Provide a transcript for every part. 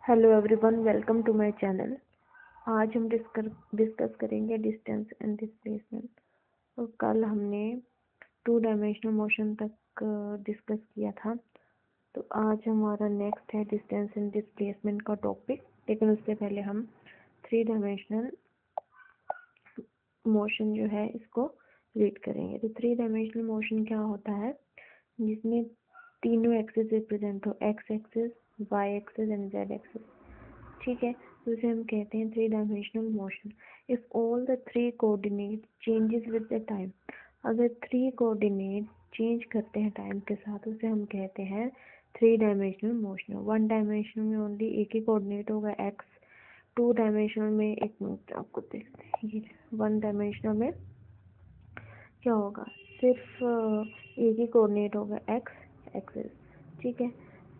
Hello everyone, welcome to my channel. आज हम discuss करेंगे डिस्टेंस एंड डिस्प्लेसमेंट। तो कल हमने 2 डायमेंशनल मोशन तक डिस्कस किया था। तो आज हमारा नेक्स्ट है डिस्टेंस एंड डिस्प्लेसमेंट का टॉपिक, लेकिन उससे पहले हम 3 डायमेंशनल मोशन जो है इसको रीड करेंगे। तो 3 डायमेंशनल मोशन क्या होता है, जिसमें तीनों एक्सिस रिप्रेजेंट हो, x axis, y axis and z axis. ठीक है, तो इसे हम कहते हैं 3 dimensional motion. If all the 3 coordinate changes with the time, अगर 3 कोऑर्डिनेट चेंज करते हैं टाइम के साथ, उसे हम कहते हैं 3 डायमेंशनल मोशन। 1 डायमेंशनल में ओनली एक ही कोऑर्डिनेट होगा एक्स, 2 डायमेंशनल में, एक मिनट आपको देखते हैं, ये 1 डायमेंशनल में क्या होगा, सिर्फ एक ही कोऑर्डिनेट होगा एक्स एक्सिस। ठीक है,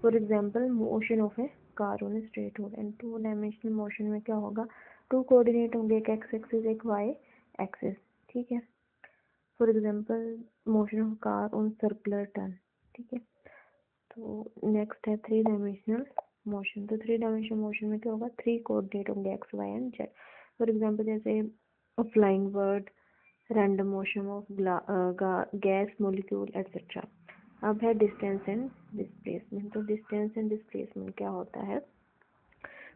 for example motion of A car on a straight road. And 2 dimensional motion में क्या होगा, 2 कोऑर्डिनेट होंगे, एक एक्स एक्सिस एक वाई एक्सिस। ठीक है, for example motion of car on circular turn. ठीक है, तो नेक्स्ट है 3 डायमेंशनल मोशन। तो 3 डायमेंशनल मोशन में क्या होगा, 3 कोऑर्डिनेट होंगे x y and z. For example जैसे flying bird, random motion of gas molecule etcetera. अब है डिस्टेंस एंड डिस्प्लेसमेंट। तो डिस्टेंस एंड डिस्प्लेसमेंट क्या होता है,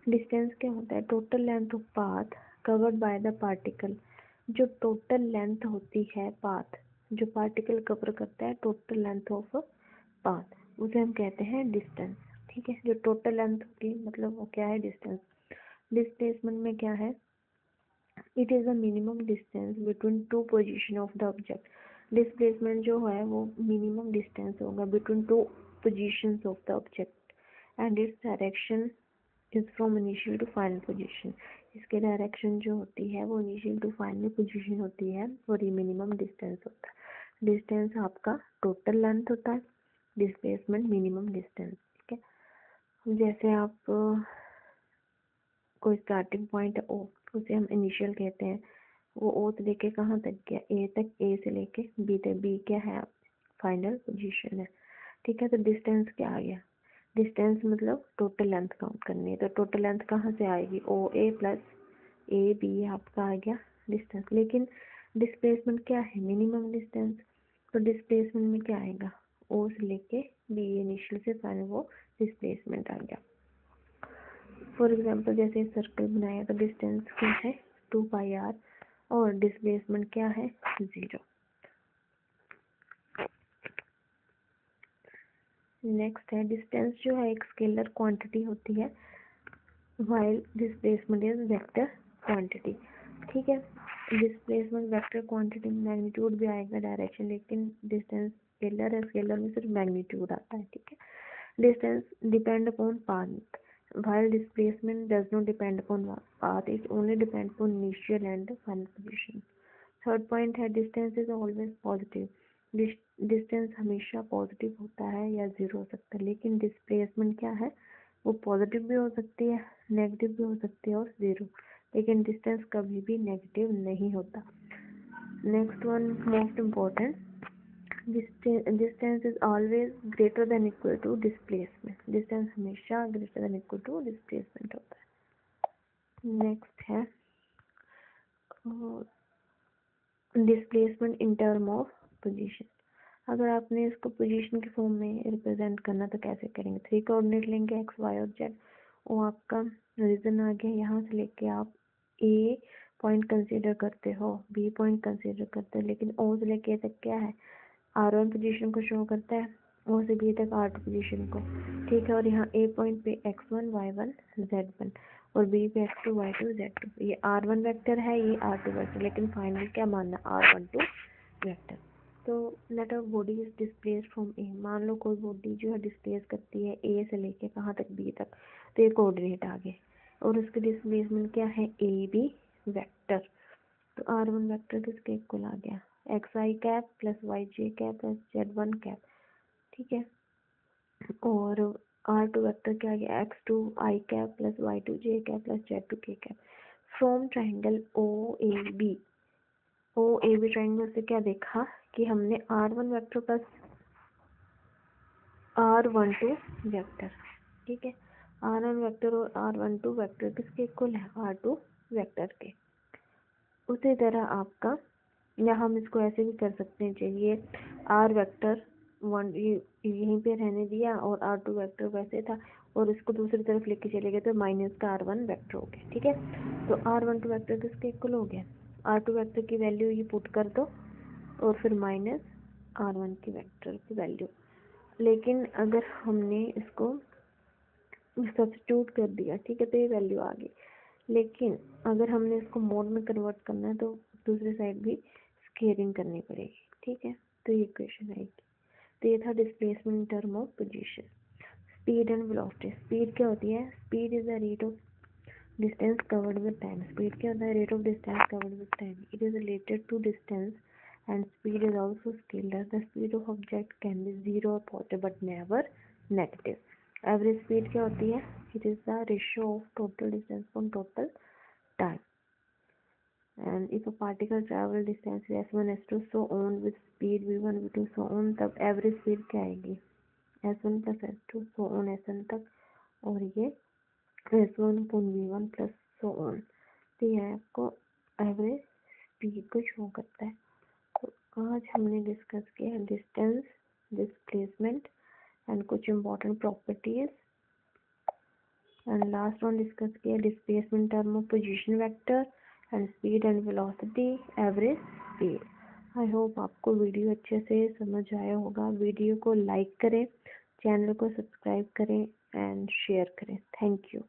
डिस्टेंस क्या होता है, total length of path covered by the particle. जो टोटल लेंथ होती है पाथ, जो पार्टिकल कवर करता है टोटल लेंथ ऑफ पाथ, उसे हम कहते हैं डिस्टेंस। ठीक है, जो टोटल लेंथ होती है मतलब वो क्या है, डिस्टेंस। डिस्प्लेसमेंट में क्या है, it is the minimum distance between 2 position of the object. Displacement जो है वो मिनिमम डिस्टेंस होगा between 2 positions of the object and its direction is from initial to final position. इसके डायरेक्शन जो होती है वो इनिशियल टू फाइनल पोजीशन होती है, और ये मिनिमम डिस्टेंस होता है। डिस्टेंस आपका टोटल लेंथ होता है, डिस्प्लेसमेंट मिनिमम डिस्टेंस। ठीक है, जैसे आप कोई स्टार्टिंग पॉइंट है ओ, उसे हम इनिशियल कहते हैं। वो ओ से लेके कहाँ तक गया, ए तक, ए से लेके बी तक, बी क्या है, फाइनल पोजीशन है। ठीक है, तो डिस्टेंस क्या आ गया, डिस्टेंस मतलब टोटल लेंथ काउंट करनी है। तो टोटल लेंथ कहाँ से आएगी, ओ ए प्लस ए बी आपका आ गया डिस्टेंस। लेकिन डिस्प्लेसमेंट क्या है, मिनिमम डिस्टेंस। तो डिस्प्लेसमेंट में क्या आएगा, ओ से लेके बी इनिशियल से फाइनल, वो डिस्प्लेसमेंट आ गया। फॉर एग्जांपल जैसे सर्कल बनाया तो डिस्टेंस क्या है 2 पाई आर और डिस्प्लेसमेंट क्या है 0। नेक्स्ट है डिस्टेंस जो है एक स्केलर क्वांटिटी होती है, while displacement is vector quantity. ठीक है, डिस्प्लेसमेंट वेक्टर क्वांटिटी में मैग्नीट्यूड भी आएगा, डायरेक्शन, लेकिन डिस्टेंस स्केलर है, स्केलर में सिर्फ मैग्नीट्यूड आता है। ठीक है, distance depend upon path while displacement does not depend upon path, it only depends upon initial and final position. Third point है distance is always positive. Distance हमेशा पॉजिटिव होता है या जीरो हो सकता है, लेकिन डिस्प्लेसमेंट क्या है, वो पॉजिटिव भी हो सकती है, नेगेटिव भी हो सकती है और जीरो, लेकिन डिस्टेंस कभी भी नेगेटिव नहीं होता। Next one most important, distance is always greater than equal to displacement। Distance हमेशा greater than equal to displacement होता है। नेक्स्ट है displacement in term of position. अगर आपने इसको पोजीशन के फॉर्म में रिप्रेजेंट करना तो कैसे करेंगे, 3 कोऑर्डिनेट लेंगे एक्स वाई और जेड। वो आपका रीजन आ गया, यहाँ से लेके आप ए पॉइंट कंसीडर करते हो, बी पॉइंट कंसीडर करते हो, लेकिन ओ से लेके तक क्या है, R1 पोजीशन को शो करता है, ओ से बी तक R2 पोजीशन को। ठीक है, और यहाँ ए पॉइंट पे x1 y1 z1 और बी पे x2 y2 z2। ये R1 वेक्टर है, ये R2 वेक्टर, लेकिन फाइनल क्या मानना, R12 वेक्टर। तो let a body is displaced from A. मान लो कोई बॉडी जो है डिस्प्लेस करती है ए से लेके कहाँ तक, बी तक। तो ये कोऑर्डिनेट आ गए और उसके डिस्प्लेसमेंट क्या है, ए बी वेक्टर। तो R1 वेक्टर किसके इक्वल आ गया, x i cap plus y j cap plus z1 cap. ठीक है, और R2 वेक्टर क्या आ गया, x2 i cap plus y2 j cap plus z2 k cap. From triangle O A B, O A B triangle से क्या देखा कि हमने R1 vector plus R12 vector, ठीक है, R1 वेक्टर और R12 वेक्टर किसके इक्वल है, R2 वेक्टर के। उसी तरह आपका, या हम इसको ऐसे भी कर सकते हैं, चाहिए R वेक्टर 1 यहीं पे रहने दिया और R2 वेक्टर वैसे था और इसको दूसरी तरफ लेके चले गए तो माइनस का R1 वेक्टर हो गया। ठीक है, तो R12 वेक्टर किसके इक्वल हो गया, R2 वेक्टर की वैल्यू ये पुट कर दो और फिर माइनस R1 की वेक्टर की वैल्यू। लेकिन अगर हमने इसको सब्स्टिट्यूट कर दिया, ठीक है, तो ये वैल्यू आ गई। लेकिन अगर हमने इसको मोड में कन्वर्ट करना है तो दूसरी साइड भी स्केलिंग करनी पड़ेगी। ठीक है, तो ये इक्वेशन आएगी। तो ये था displacement in term of position. Speed and velocity. Speed क्या होती है, speed is the rate of distance covered with time. Speed क्या होता है, rate of distance covered with time. It is related to distance and speed is also scalar. The speed of object can be zero or positive but never negative. Average speed क्या होती है, it is the ratio of total distance from total time. And if a particle travel distance s1 s2 so on with speed v1 v2 so on, तब average speed क्या आएगी, s1 plus s2 so on sn तक, और ये s1 upon v1 plus so on। तो ये आपको average speed को शो करता है। तो आज हमने डिस्कस किया डिस्टेंस, डिस्प्लेसमेंट एंड कुछ important properties, and last one discuss किया displacement term of position vector and speed and velocity, average speed. I hope आपको वीडियो अच्छे से समझ आया होगा। वीडियो को लाइक करें, चैनल को सब्सक्राइब करें एंड शेयर करें। Thank you.